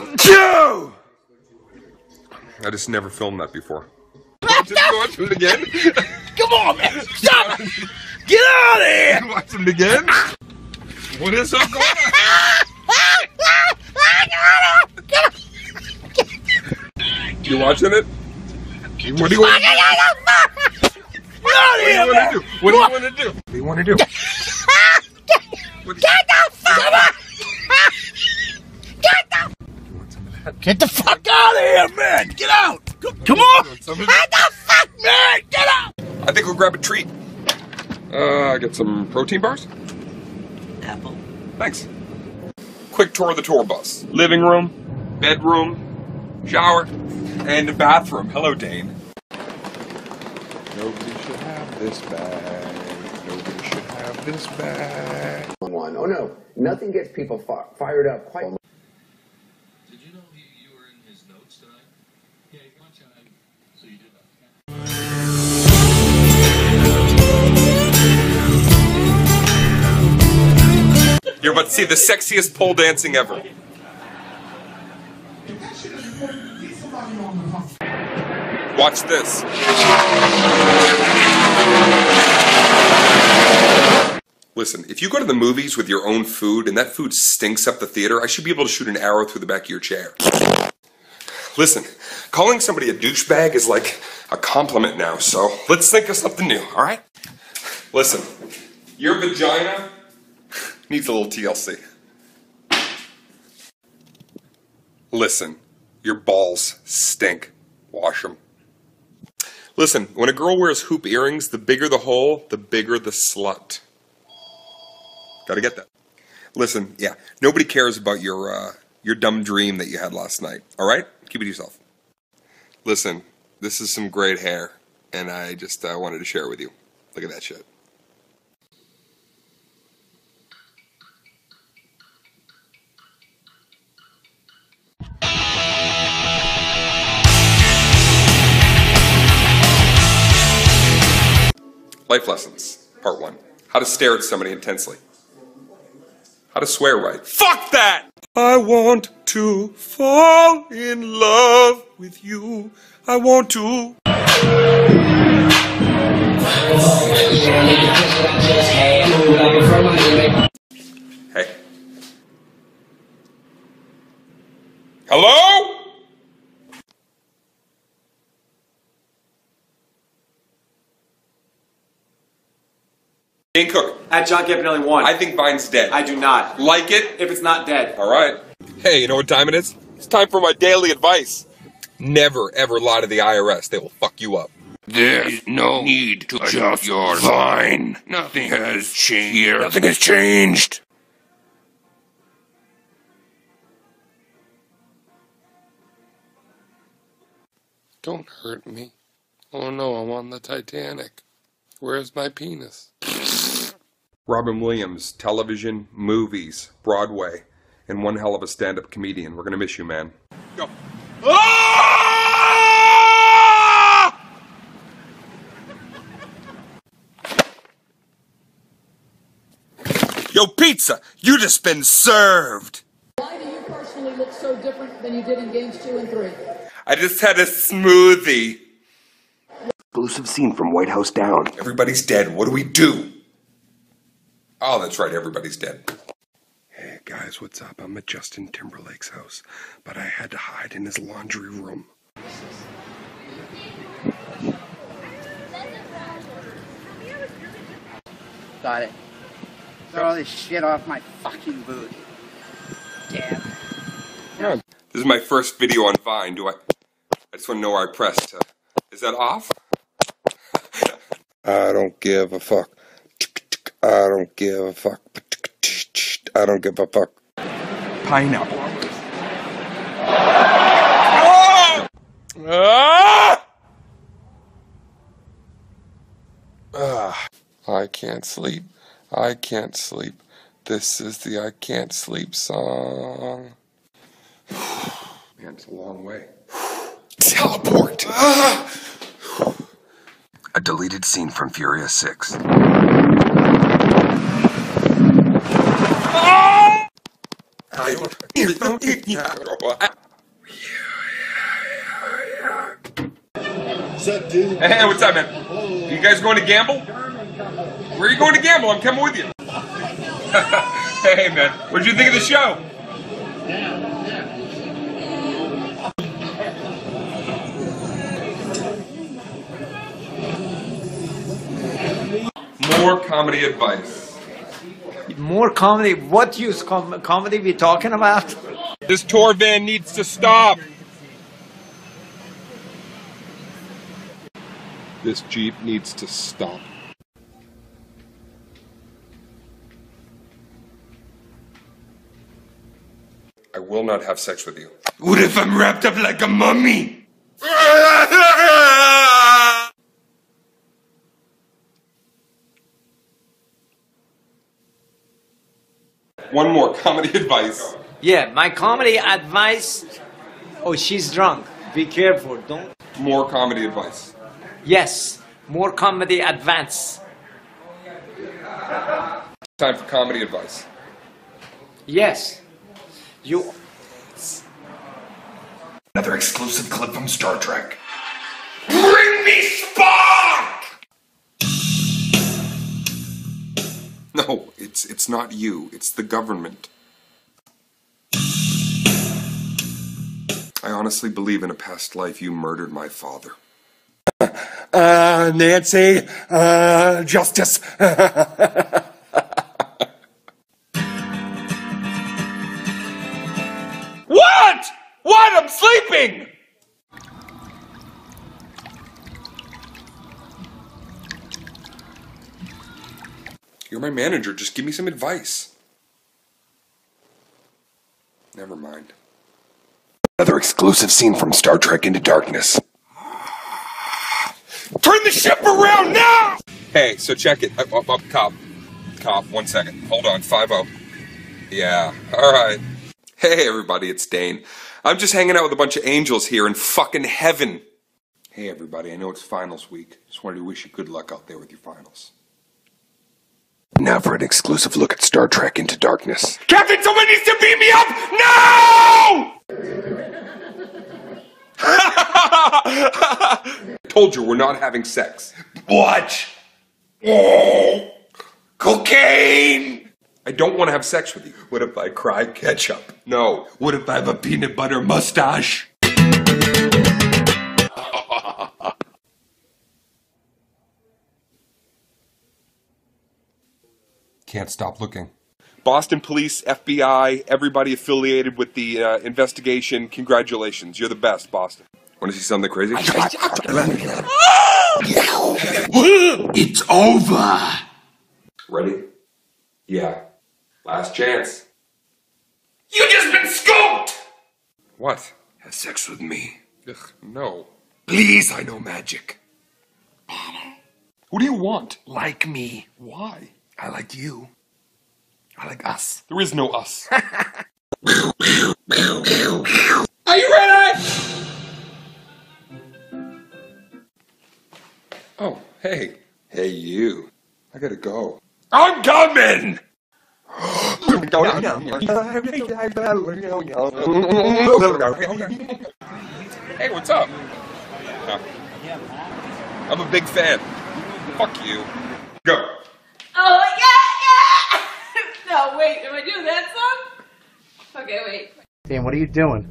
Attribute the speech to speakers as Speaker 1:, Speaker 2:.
Speaker 1: 1, 2! I just never filmed that before. Watch it again?
Speaker 2: Come on, man! Stop it! Get out of here!
Speaker 1: Watch it again? What is up going on? You watching it? What do you want to do? What do you want to do? What do you want to do?
Speaker 2: Get the fuck out! Get the fuck out of here, man! Get out! Come on! Get the fuck, man! Get out!
Speaker 1: I think we'll grab a treat. Get some protein bars?
Speaker 2: Apple.
Speaker 1: Thanks. Quick tour of the tour bus. Living room, bedroom, shower, and a bathroom. Hello, Dane. Nobody should have this bag. Nobody should have this bag.
Speaker 3: Oh no, nothing gets people fired up quite.
Speaker 4: Did you know you were in his notes tonight? Yeah, he wants you. So you did that.
Speaker 1: You're about to see the sexiest pole dancing ever. Watch this. Listen, if you go to the movies with your own food and that food stinks up the theater, I should be able to shoot an arrow through the back of your chair. Listen, calling somebody a douchebag is like a compliment now, so let's think of something new, alright? Listen, your vagina needs a little TLC. Listen, your balls stink. Wash them. Listen, when a girl wears hoop earrings, the bigger the hole, the bigger the slut. Gotta get that. Listen, yeah, nobody cares about your dumb dream that you had last night, alright? Keep it to yourself. Listen, this is some great hair, and I just wanted to share it with you. Look at that shit. Life lessons, part 1. How to stare at somebody intensely. How to swear right. Fuck that! I want to fall in love with you. I want to. Hey. Hello? Dane Cook.
Speaker 5: At John Campanelli 1.
Speaker 1: I think Vine's dead.
Speaker 5: I do not.
Speaker 1: Like it?
Speaker 5: If it's not dead.
Speaker 1: Alright. Hey, you know what time it is? It's time for my daily advice. Never, ever lie to the IRS. They will fuck you up.
Speaker 6: There's no need to adjust your Vine. Nothing has changed here. Nothing has changed.
Speaker 1: Don't hurt me. Oh no, I'm on the Titanic. Where's my penis? Robin Williams, television, movies, Broadway, and one hell of a stand-up comedian. We're gonna miss you, man. Go. Ah! Yo, pizza, you just been served.
Speaker 7: Why do you personally look so different than you did in games 2 and 3?
Speaker 1: I just had a smoothie.
Speaker 3: Exclusive scene from White House Down.
Speaker 1: Everybody's dead. What do we do? Oh, that's right. Everybody's dead. Hey, guys, what's up? I'm at Justin Timberlake's house, but I had to hide in his laundry room.
Speaker 8: Got it. Throw all this shit off my fucking boot. Damn.
Speaker 1: Yeah. This is my first video on Vine. I just want to know where I pressed. Is that off? I don't give a fuck. I don't give a fuck. I don't give a fuck. Pineapple. Ah! Ah! I can't sleep. I can't sleep. This is the I can't sleep song. Man, it's a long way. Teleport! Ah!
Speaker 3: A deleted scene from Furious 6.
Speaker 1: Oh! Hey, what's up, man? You guys going to gamble? Where are you going to gamble? I'm coming with you. Hey, man. What'd you think of the show? More comedy advice.
Speaker 5: More comedy? What use comedy we talking about?
Speaker 1: This tour van needs to stop. This Jeep needs to stop. I will not have sex with you.
Speaker 6: What if I'm wrapped up like a mummy?
Speaker 1: One more comedy advice.
Speaker 5: Yeah, my comedy advice. Oh, she's drunk. Be careful. Don't.
Speaker 1: More comedy advice.
Speaker 5: Yes, more comedy advance.
Speaker 1: Time for comedy advice.
Speaker 5: Yes. You.
Speaker 6: Another exclusive clip from Star Trek. Bring me Spock!
Speaker 1: No, it's not you. It's the government. I honestly believe in a past life you murdered my father.
Speaker 6: Nancy, justice.
Speaker 1: What? What? I'm sleeping! You're my manager. Just give me some advice. Never mind.
Speaker 6: Another exclusive scene from Star Trek Into Darkness. Turn the ship around now!
Speaker 1: Hey, so check it. Cop, 1 second. Hold on, 5-0. Yeah, alright. Hey everybody, it's Dane. I'm just hanging out with a bunch of angels here in fucking heaven. Hey everybody, I know it's finals week. Just wanted to wish you good luck out there with your finals.
Speaker 6: Now for an exclusive look at Star Trek Into Darkness.
Speaker 1: Captain, someone needs to beam me up! No! Told you we're not having sex.
Speaker 6: What? Oh, cocaine!
Speaker 1: I don't want to have sex with you.
Speaker 6: What if I cry ketchup?
Speaker 1: No.
Speaker 6: What if I have a peanut butter mustache?
Speaker 1: Can't stop looking. Boston Police, FBI, everybody affiliated with the investigation, congratulations. You're the best, Boston. Want to see something crazy?
Speaker 6: It's over!
Speaker 1: Ready? Yeah. Last chance.
Speaker 6: You just been scoped!
Speaker 1: What?
Speaker 6: Have sex with me.
Speaker 1: Ugh, no.
Speaker 6: Please, I know magic.
Speaker 1: Who do you want?
Speaker 6: Like me.
Speaker 1: Why?
Speaker 6: I like you. I like us.
Speaker 1: There is no us.
Speaker 6: Are you ready?
Speaker 1: Oh, hey. Hey, you. I gotta go.
Speaker 6: I'm coming!
Speaker 1: Hey, what's up? I'm a big fan. Fuck you. Go.
Speaker 9: Oh, yeah! No, wait, am I doing that song? Okay, wait.
Speaker 5: Dan, what are you doing?